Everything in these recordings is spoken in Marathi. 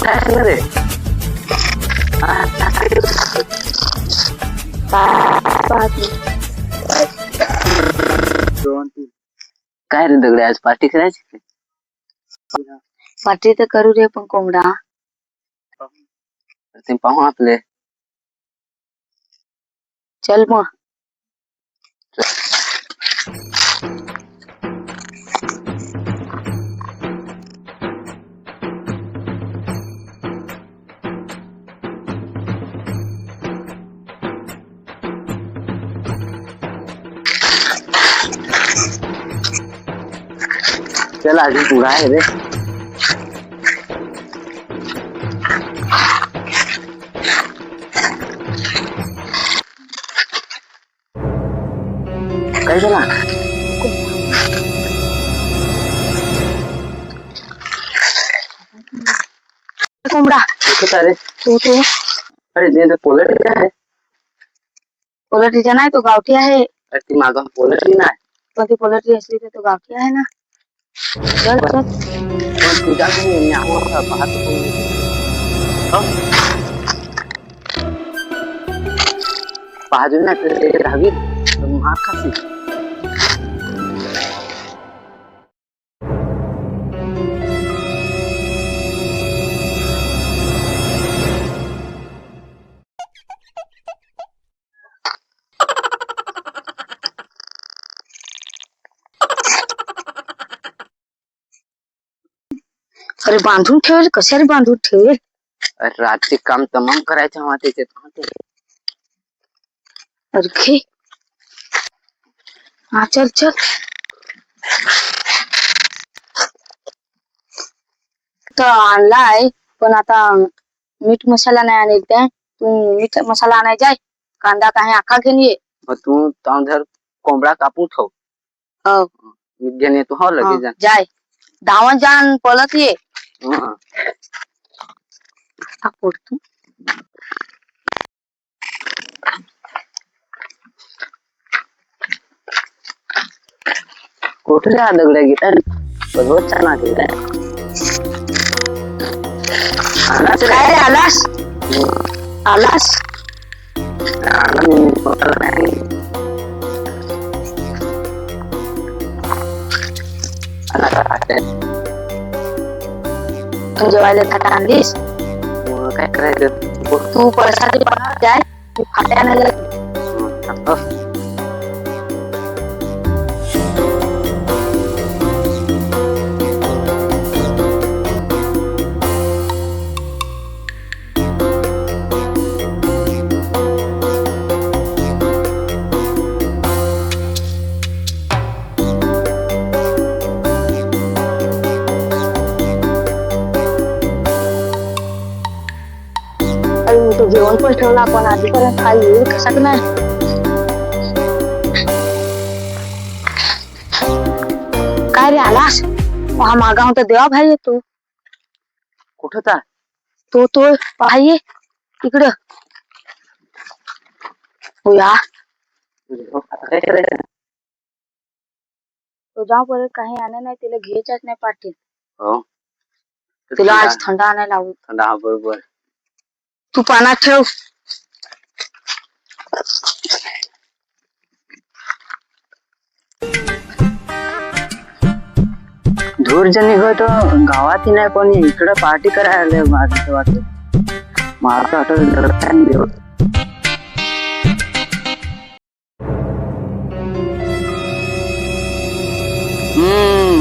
काय रे काय रे दगडे आज पार्टी करायची पार्टी तर करू रे पण कोंबडा ते पाहू आपले चल मग चल अजून पुढा आहे रे काय झाला कोंबडा अरे तू अरे ते पोलट आहे पोलट्रीचा नाही तो गावठी आहे अरे ती मागं पोलट नाही पण ती पोलट्री असली तर तो गावठी आहे ना चल चल पण तुझ्या घरी आम्हाला पाहतो पाहतो ना ते राहावी महाग खासी अरे बांधून ठेवेल कशाला बांधून ठेवेल रातचे काम तमाम करायचं हवा त्याच्यात अरे घे हा चल चल तर आणलाय पण आता मीठ मसाला नाही आणेल काय तू मीठ मसाला आणाय जाय कांदा काही आखा घेऊन ये मग तू तांदर कोंबडा कापून ठेव हो मी घेऊन येतो हो लगेच जाय धावत जाण पळत ये तू कुठे जा दगड्या घेतात रोज छान आहे काय रे आलास आलास तू जेवायला थाटा आणलीस काय करायचं तू प्रसाद जाय तू फाट्या नाही तो जेवण पण ठेवला आपण आधीपर्यंत खाई येईल कसा की नाही काय रे आलास हा मागा होता देवा भाई येतो कुठं था तो पाहिये इकडं हो या काय करायचं तो जाऊ परत काही आणा नाही तिला घ्यायच्याच नाही पाठीत हो तिला आज थंड आणायला लावू थंडा बरोबर तू पाण्यात ठेव धूर जण निघतो गावात नाही कोणी इकडं पार्टी करायला माझं वाटतं माझं आठवलं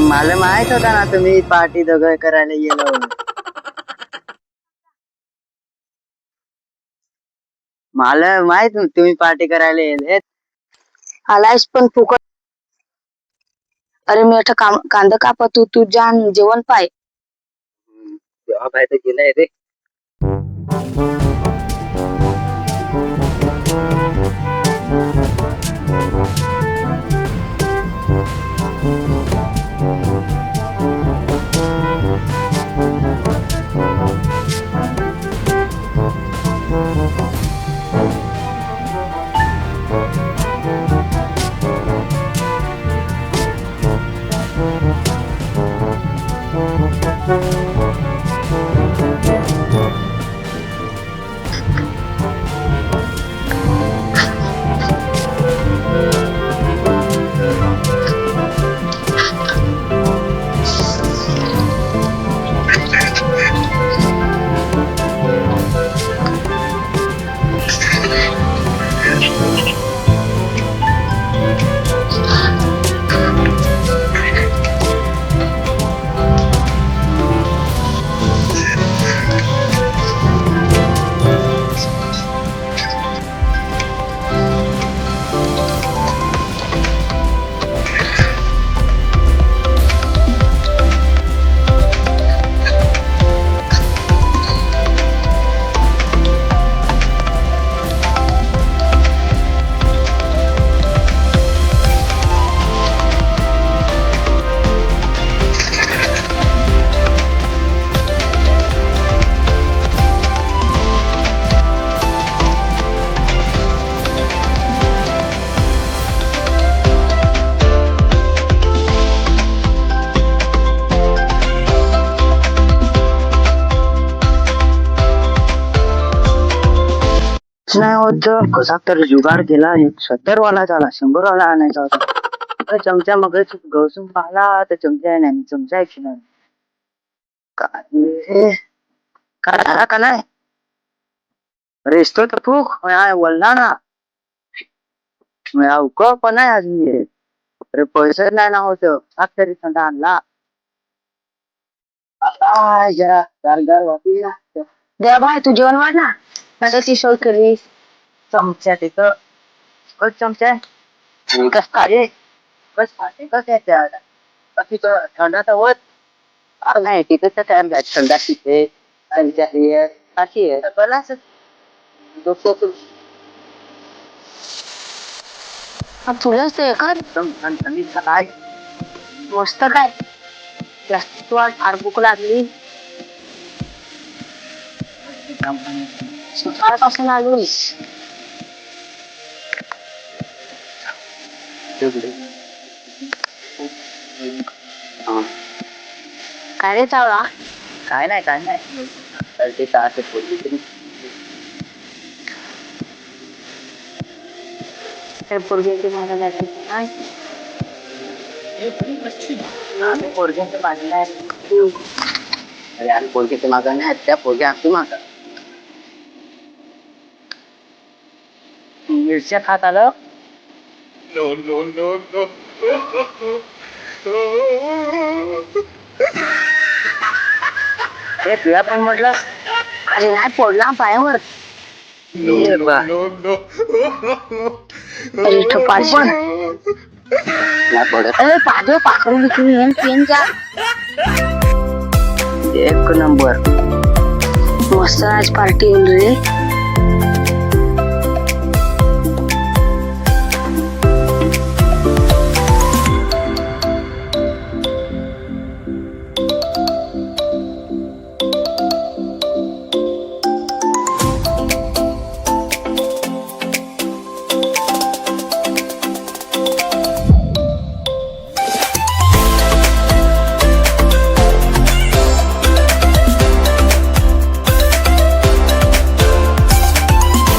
मला माहित होता ना तुम्ही पार्टी दोघं करायला गेलो मला माहित तुम्ही पार्टी करायला येले आलायस पण फुकट अरे मी आता कांदा कापत तू जाण जेवण पाय बाय तर गेलाय रे नाही होत कसा तर जुगाड केला 70 वाला झाला 100 वाला आणायचा होता चमचा मग घसून पाहिला तर चमचा नाही चमचा आहे नाही काय झाला का नाही रेस्तो तर फूक बोलला ना उक पण नाही अजून येत अरे पैसे नाही ना होत तरी थंडा आणला जरा गार वाटली ना द्या बाय तू जेवण वाढ ना कसं ती सोय केली चमच्या तिथं कस चमचा कस काय कस कस आहे थंडा तर होत नाही तिथे तर टाइम थंडा तिथे चमचा हे अशी आहे बला तुझंच ते का काय मस्त काय जास्त फार भूक लागली सकाळपासून आलो काय रे चावला काय नाही तर ते तास बोलली तरी पोरगी माझा नाही पोरग्यांचं माझं नाही अरे आम्ही पोरग्याच्या मागं नाही त्या पोरग्या आमची मागं मिरच्या खात आलं हे तुला पण म्हटलं अरे नाही पडला पायावर अरे ठोपाशी पण नाही पडत अरे पादळ पाखरू विकून पेन जा एक नंबर मस्त आज पार्टी होईल रे